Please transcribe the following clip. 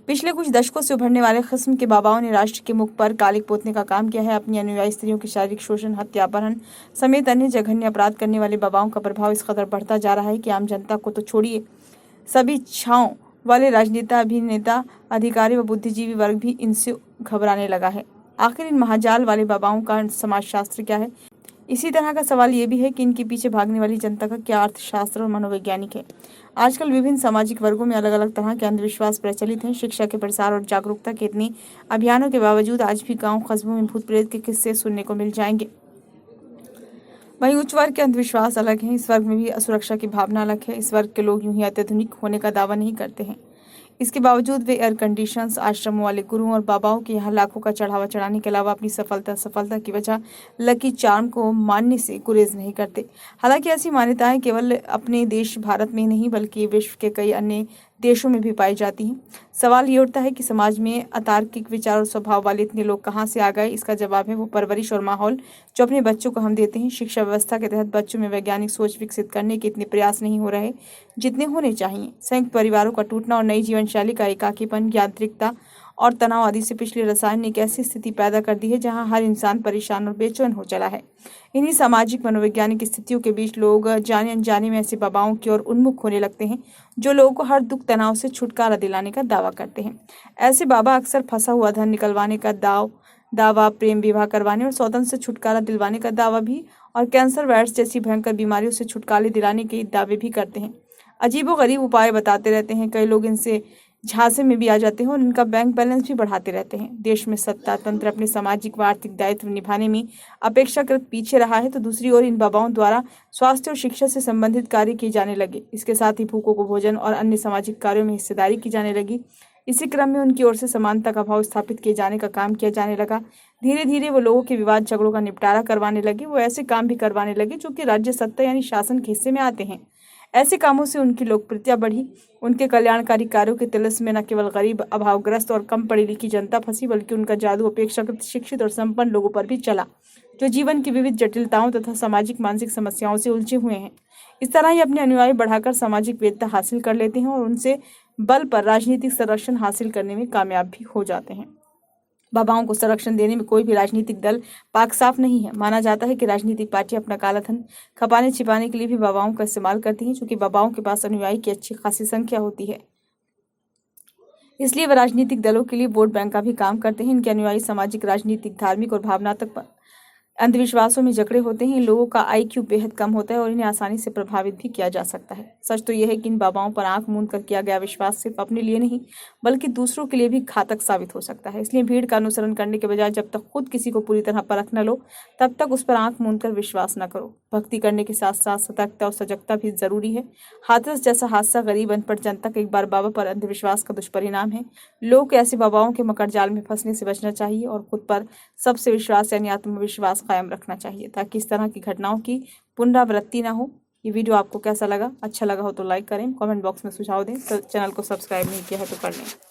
पिछले कुछ दशकों से उभरने वाले किस्म के बाबाओं ने राष्ट्र के मुख पर कालिक पोतने का काम किया है। अपनी अनुयायी स्त्रियों के शारीरिक शोषण, हत्या, अपहरण समेत अन्य जघन्य अपराध करने वाले बाबाओं का प्रभाव इस कदर बढ़ता जा रहा है कि आम जनता को तो छोड़िए, सभी इच्छाओं वाले राजनेता, अभिनेता, अधिकारी व बुद्धिजीवी वर्ग भी इनसे घबराने लगा है। आखिर इन महाजाल वाले बाबाओं का समाजशास्त्र क्या है? इसी तरह का सवाल ये भी है कि इनके पीछे भागने वाली जनता का क्या अर्थशास्त्र और मनोवैज्ञानिक है। आजकल विभिन्न सामाजिक वर्गों में अलग अलग तरह के अंधविश्वास प्रचलित हैं। शिक्षा के प्रसार और जागरूकता के इतने अभियानों के बावजूद आज भी गांव कस्बों में भूत प्रेत के किस्से सुनने को मिल जाएंगे। वहीं उच्च वर्ग के अंधविश्वास अलग हैं। इस वर्ग में भी असुरक्षा की भावना अलग है। इस वर्ग के लोग यूं ही अत्याधुनिक होने का दावा नहीं करते हैं। इसके बावजूद वे एयर कंडीशंस, आश्रमों वाले गुरुओं और बाबाओं के यहाँ लाखों का चढ़ावा चढ़ाने के अलावा अपनी सफलता की वजह लकी चार्म को मानने से गुरेज नहीं करते। हालांकि ऐसी मान्यताएं केवल अपने देश भारत में नहीं बल्कि विश्व के कई अन्य देशों में भी पाई जाती हैं। सवाल ये उठता है कि समाज में अतार्किक विचार और स्वभाव वाले इतने लोग कहाँ से आ गए? इसका जवाब है वो परवरिश और माहौल जो अपने बच्चों को हम देते हैं। शिक्षा व्यवस्था के तहत बच्चों में वैज्ञानिक सोच विकसित करने के इतने प्रयास नहीं हो रहे जितने होने चाहिए। संयुक्त परिवारों का टूटना और नई जीवन शैली का एकाकीपन, यांत्रिकता और तनाव आदि से पिछले रसायन ने एक ऐसी स्थिति पैदा कर दी है जहां हर इंसान परेशान और बेचैन हो चला है। इन्हीं सामाजिक मनोवैज्ञानिक स्थितियों के बीच लोग जाने अनजाने में ऐसे बाबाओं की ओर उन्मुख होने लगते हैं जो लोगों को हर दुख तनाव से छुटकारा दिलाने का दावा करते हैं। ऐसे बाबा अक्सर फंसा हुआ धन निकलवाने का दावा, प्रेम विवाह करवाने और सौतन से छुटकारा दिलवाने का दावा भी, और कैंसर वायरस जैसी भयंकर बीमारियों से छुटकारा दिलाने के दावे भी करते हैं। अजीबोगरीब उपाय बताते रहते हैं। कई लोग इनसे झांसे में भी आ जाते हैं और इनका बैंक बैलेंस भी बढ़ाते रहते हैं। देश में सत्ता तंत्र अपने सामाजिक व आर्थिक दायित्व निभाने में अपेक्षाकृत पीछे रहा है, तो दूसरी ओर इन बाबाओं द्वारा स्वास्थ्य और शिक्षा से संबंधित कार्य किए जाने लगे। इसके साथ ही भूखों को भोजन और अन्य सामाजिक कार्यों में हिस्सेदारी की जाने लगी। इसी क्रम में उनकी ओर से समानता का भाव स्थापित किए जाने का काम किया जाने लगा। धीरे धीरे वो लोगों के विवाद झगड़ों का निपटारा करवाने लगे। वो ऐसे काम भी करवाने लगे जो कि राज्य सत्ता यानी शासन के हिस्से में आते हैं। ऐसे कामों से उनकी लोकप्रियता बढ़ी। उनके कल्याणकारी कार्यों के तिलस्म में न केवल गरीब, अभावग्रस्त और कम पढ़ी लिखी जनता फंसी, बल्कि उनका जादू अपेक्षाकृत शिक्षित और संपन्न लोगों पर भी चला, जो जीवन की विविध जटिलताओं तथा सामाजिक मानसिक समस्याओं से उलझे हुए हैं। इस तरह ही अपने अनुयायी बढ़ाकर सामाजिक वेदता हासिल कर लेते हैं और उनसे बल पर राजनीतिक संरक्षण हासिल करने में कामयाब भी हो जाते हैं। बाबाओं को संरक्षण देने में कोई भी राजनीतिक दल पाक साफ नहीं है। माना जाता है कि राजनीतिक पार्टी अपना काला धन खपाने छिपाने के लिए भी बाबाओं का इस्तेमाल करती हैं, क्योंकि बाबाओं के पास अनुयायी की अच्छी खासी संख्या होती है। इसलिए वह राजनीतिक दलों के लिए वोट बैंक का भी काम करते हैं। इनके अनुयायी सामाजिक, राजनीतिक, धार्मिक और भावनात्मक अंधविश्वासों में जकड़े होते हैं। इन लोगों का IQ बेहद कम होता है और इन्हें आसानी से प्रभावित भी किया जा सकता है। सच तो यह है कि इन बाबाओं पर आंख मूंद कर किया गया विश्वास सिर्फ अपने लिए नहीं बल्कि दूसरों के लिए भी घातक साबित हो सकता है। इसलिए भीड़ का अनुसरण करने के बजाय जब तक खुद किसी को पूरी तरह परख न लो तब तक उस पर आंख मूंद कर विश्वास न करो। भक्ति करने के साथ साथ सतर्कता और सजगता भी जरूरी है। हाथरस जैसा हादसा गरीब अनपढ़ जनता का एक बार बाबा पर अंधविश्वास का दुष्परिणाम है। लोग को ऐसे बाबाओं के मकर जाल में फंसने से बचना चाहिए और खुद पर सबसे विश्वास यानी आत्मविश्वास कायम रखना चाहिए, ताकि इस तरह की घटनाओं की पुनरावृत्ति ना हो। ये वीडियो आपको कैसा लगा? अच्छा लगा हो तो लाइक करें, कमेंट बॉक्स में सुझाव दें। तो चैनल को सब्सक्राइब नहीं किया है तो कर लें।